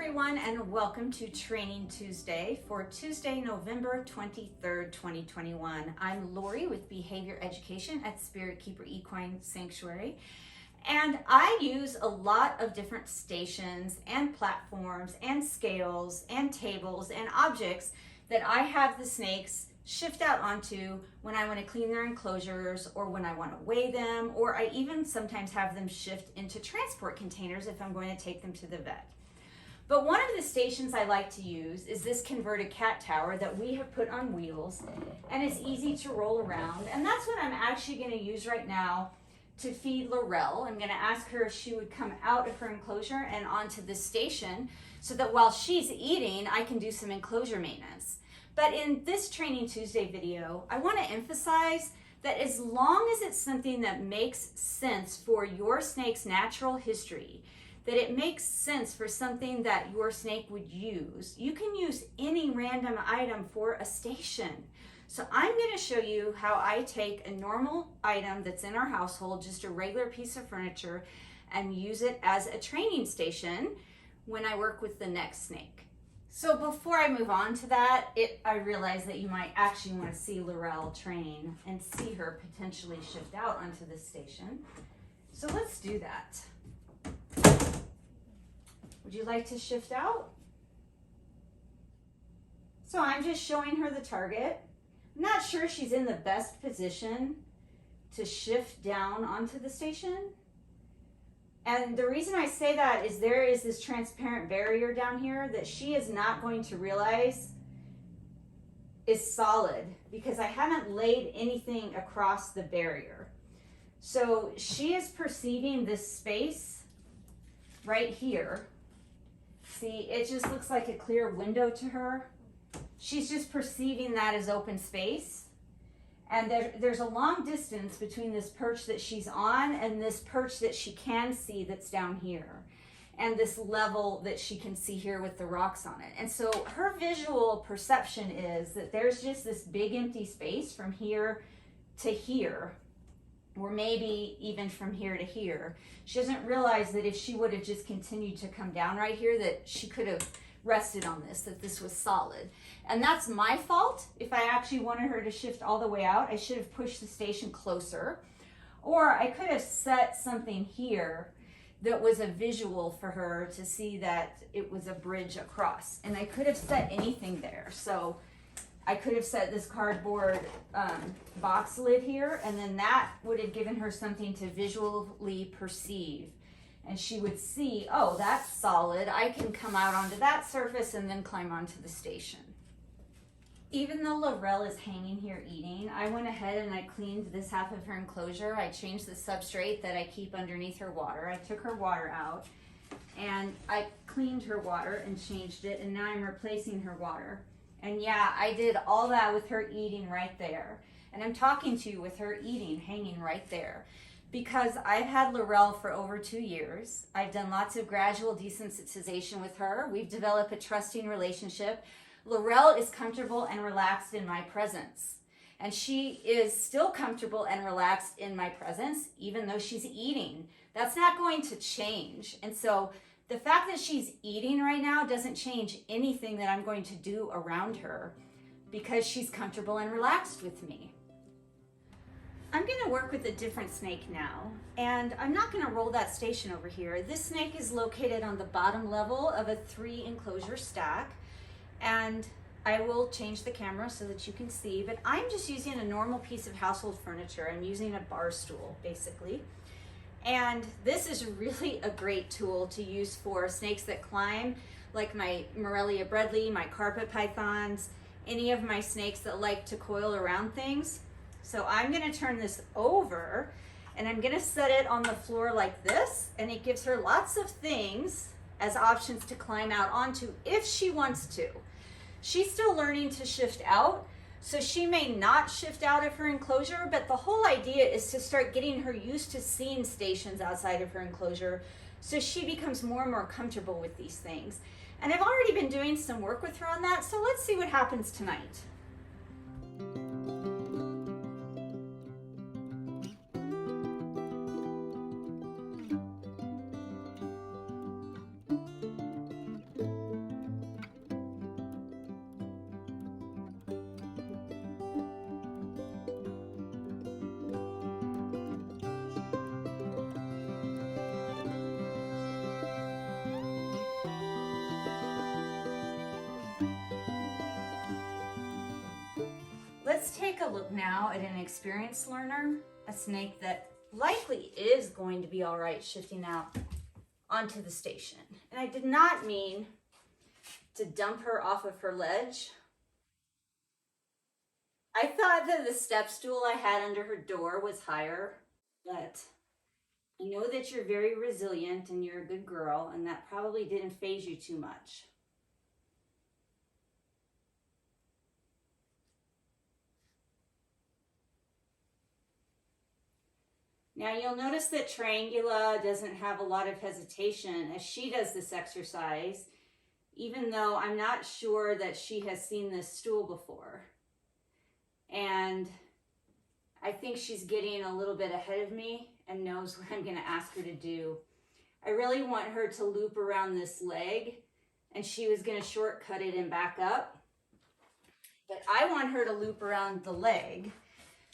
everyone, and welcome to Training Tuesday for Tuesday, November 23rd, 2021. I'm Lori with Behavior Education at Spirit Keeper Equine Sanctuary, and I use a lot of different stations and platforms and scales and tables and objects that I have the snakes shift out onto when I want to clean their enclosures or when I want to weigh them, or I even sometimes have them shift into transport containers if I'm going to take them to the vet. But one of the stations I like to use is this converted cat tower that we have put on wheels, and it's easy to roll around, and that's what I'm actually going to use right now to feed Laurel. I'm going to ask her if she would come out of her enclosure and onto this station so that while she's eating, I can do some enclosure maintenance. But in this Training Tuesday video, I want to emphasize that as long as it's something that makes sense for your snake's natural history, that it makes sense for something that your snake would use, you can use any random item for a station. So I'm going to show you how I take a normal item that's in our household, just a regular piece of furniture, and use it as a training station when I work with the next snake. So before I move on to that, I realize that you might actually want to see Laurel train and see her potentially shift out onto this station. So let's do that. Would you like to shift out? So I'm just showing her the target. I'm not sure she's in the best position to shift down onto the station. And the reason I say that is there is this transparent barrier down here that she is not going to realize is solid because I haven't laid anything across the barrier. So she is perceiving this space right here. See, it just looks like a clear window to her. She's just perceiving that as open space. And there's a long distance between this perch that she's on and this perch that she can see that's down here. And this level that she can see here with the rocks on it. And so her visual perception is that there's just this big empty space from here to here, or maybe even from here to here. She doesn't realize that if she would have just continued to come down right here, that she could have rested on this, that this was solid. And that's my fault. If I actually wanted her to shift all the way out, I should have pushed the station closer. Or I could have set something here that was a visual for her to see that it was a bridge across. And I could have set anything there. So I could have set this cardboard box lid here, and then that would have given her something to visually perceive. And she would see, oh, that's solid. I can come out onto that surface and then climb onto the station. Even though Laurel is hanging here eating, I went ahead and I cleaned this half of her enclosure. I changed the substrate that I keep underneath her water. I took her water out and I cleaned her water and changed it, and now I'm replacing her water. And yeah, I did all that with her eating right there. And I'm talking to you with her eating, hanging right there. Because I've had Laurel for over 2 years. I've done lots of gradual desensitization with her. We've developed a trusting relationship. Laurel is comfortable and relaxed in my presence. And she is still comfortable and relaxed in my presence, even though she's eating. That's not going to change. And so the fact that she's eating right now doesn't change anything that I'm going to do around her because she's comfortable and relaxed with me. I'm going to work with a different snake now, and I'm not going to roll that station over here. This snake is located on the bottom level of a 3 enclosure stack, and I will change the camera so that you can see, but I'm just using a normal piece of household furniture. I'm using a bar stool, basically. And this is really a great tool to use for snakes that climb, like my Morelia Bredli, my carpet pythons, any of my snakes that like to coil around things. So I'm going to turn this over and I'm going to set it on the floor like this, and it gives her lots of things as options to climb out onto if she wants to. She's still learning to shift out, so she may not shift out of her enclosure, but the whole idea is to start getting her used to seeing stations outside of her enclosure so she becomes more and more comfortable with these things. And I've already been doing some work with her on that, so let's see what happens tonight. Let's take a look now at an experienced learner, a snake that likely is going to be all right shifting out onto the station. And I did not mean to dump her off of her ledge. I thought that the step stool I had under her door was higher, but I know that you're very resilient and you're a good girl, and that probably didn't faze you too much. Now you'll notice that Triangula doesn't have a lot of hesitation as she does this exercise, even though I'm not sure that she has seen this stool before. And I think she's getting a little bit ahead of me and knows what I'm going to ask her to do. I really want her to loop around this leg, and she was going to shortcut it and back up. But I want her to loop around the leg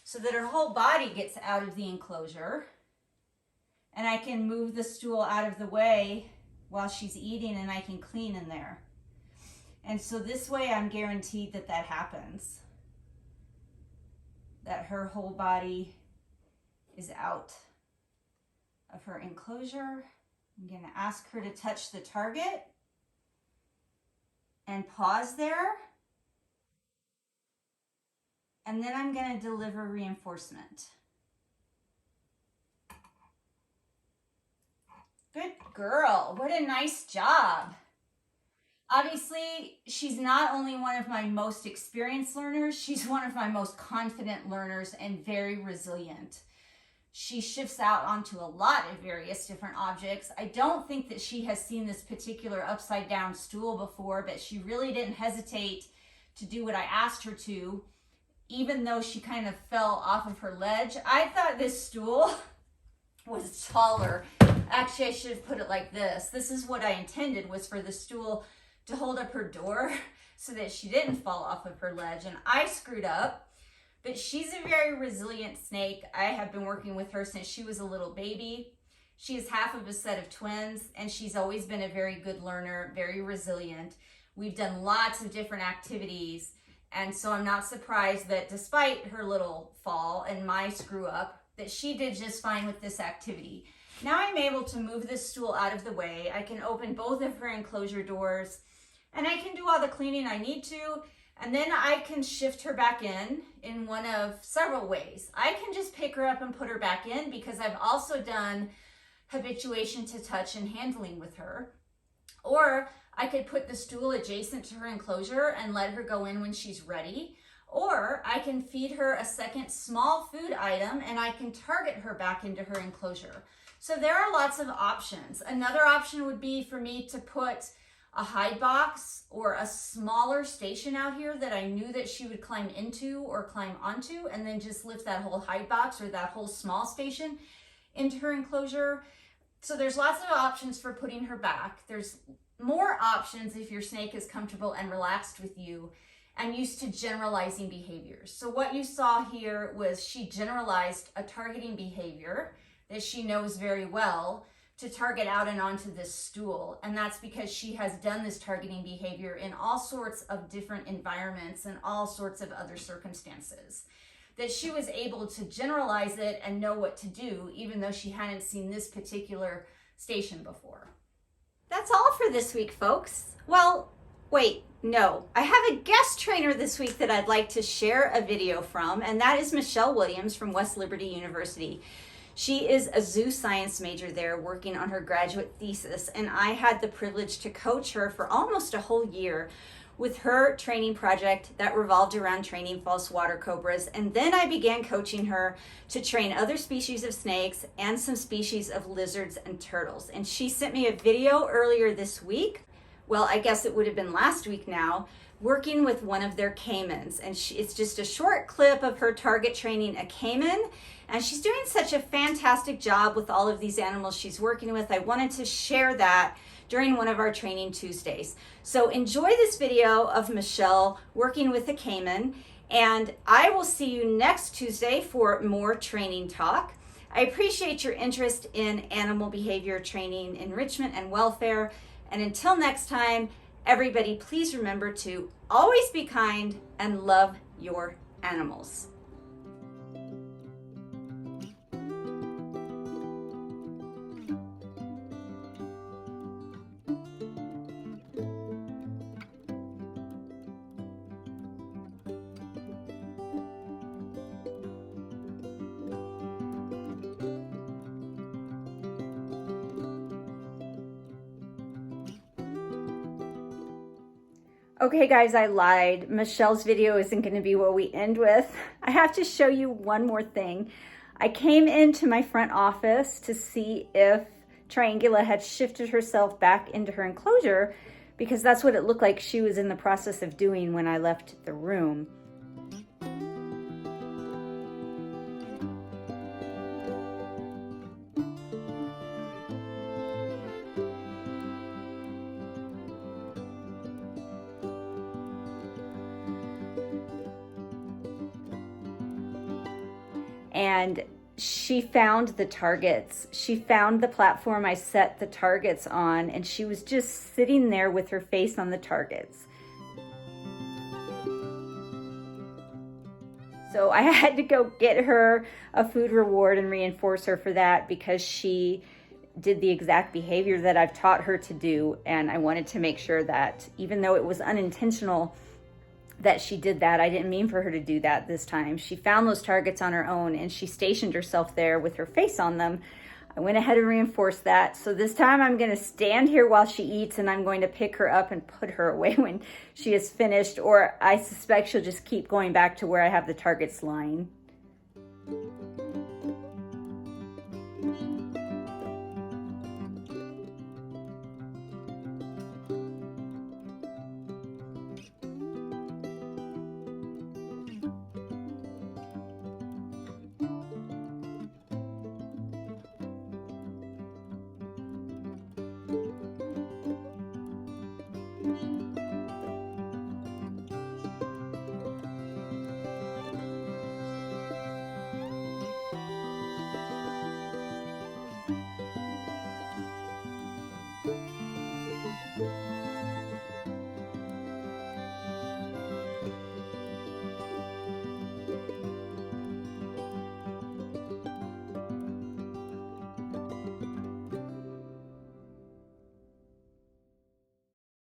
so that her whole body gets out of the enclosure, and I can move the stool out of the way while she's eating, and I can clean in there. And so this way I'm guaranteed that that happens, that her whole body is out of her enclosure. I'm going to ask her to touch the target and pause there. And then I'm going to deliver reinforcement. Good girl. What a nice job. Obviously, she's not only one of my most experienced learners, she's one of my most confident learners and very resilient. She shifts out onto a lot of various different objects. I don't think that she has seen this particular upside down stool before, but she really didn't hesitate to do what I asked her to, even though she kind of fell off of her ledge. I thought this stool was taller. Actually, I should have put it like this. This is what I intended, was for the stool to hold up her door so that she didn't fall off of her ledge, and I screwed up. But she's a very resilient snake. I have been working with her since she was a little baby. She is half of a set of twins, and she's always been a very good learner, very resilient. We've done lots of different activities, and so I'm not surprised that despite her little fall and my screw up, that she did just fine with this activity. Now I'm able to move this stool out of the way. I can open both of her enclosure doors, and I can do all the cleaning I need to, and then I can shift her back in one of several ways. I can just pick her up and put her back in, because I've also done habituation to touch and handling with her. Or I could put the stool adjacent to her enclosure and let her go in when she's ready. Or I can feed her a second small food item and I can target her back into her enclosure. So there are lots of options. Another option would be for me to put a hide box or a smaller station out here that I knew that she would climb into or climb onto, and then just lift that whole hide box or that whole small station into her enclosure. So there's lots of options for putting her back. There's more options if your snake is comfortable and relaxed with you and used to generalizing behaviors. So what you saw here was she generalized a targeting behavior that she knows very well to target out and onto this stool. And that's because she has done this targeting behavior in all sorts of different environments and all sorts of other circumstances. That she was able to generalize it and know what to do, even though she hadn't seen this particular station before. That's all for this week, folks. Well, wait, no. I have a guest trainer this week that I'd like to share a video from, and that is Michelle Williams from West Liberty University. She is a zoo science major there working on her graduate thesis, and I had the privilege to coach her for almost a whole year with her training project that revolved around training false water cobras. And then I began coaching her to train other species of snakes and some species of lizards and turtles. And she sent me a video earlier this week. Well, I guess it would have been last week now, working with one of their caimans. And it's just a short clip of her target training a caiman. And she's doing such a fantastic job with all of these animals she's working with. I wanted to share that during one of our training Tuesdays. So enjoy this video of Michelle working with a caiman, and I will see you next Tuesday for more training talk. I appreciate your interest in animal behavior training, enrichment, and welfare. And until next time, everybody, please remember to always be kind and love your animals. Okay guys, I lied. Michelle's video isn't going to be what we end with. I have to show you one more thing. I came into my front office to see if Triangula had shifted herself back into her enclosure, because that's what it looked like she was in the process of doing when I left the room. And she found the targets. She found the platform I set the targets on, and she was just sitting there with her face on the targets. So I had to go get her a food reward and reinforce her for that, because she did the exact behavior that I've taught her to do. And I wanted to make sure that even though it was unintentional that she did that, I didn't mean for her to do that this time. She found those targets on her own and she stationed herself there with her face on them. I went ahead and reinforced that. So this time I'm going to stand here while she eats, and I'm going to pick her up and put her away when she is finished, or I suspect she'll just keep going back to where I have the targets lying.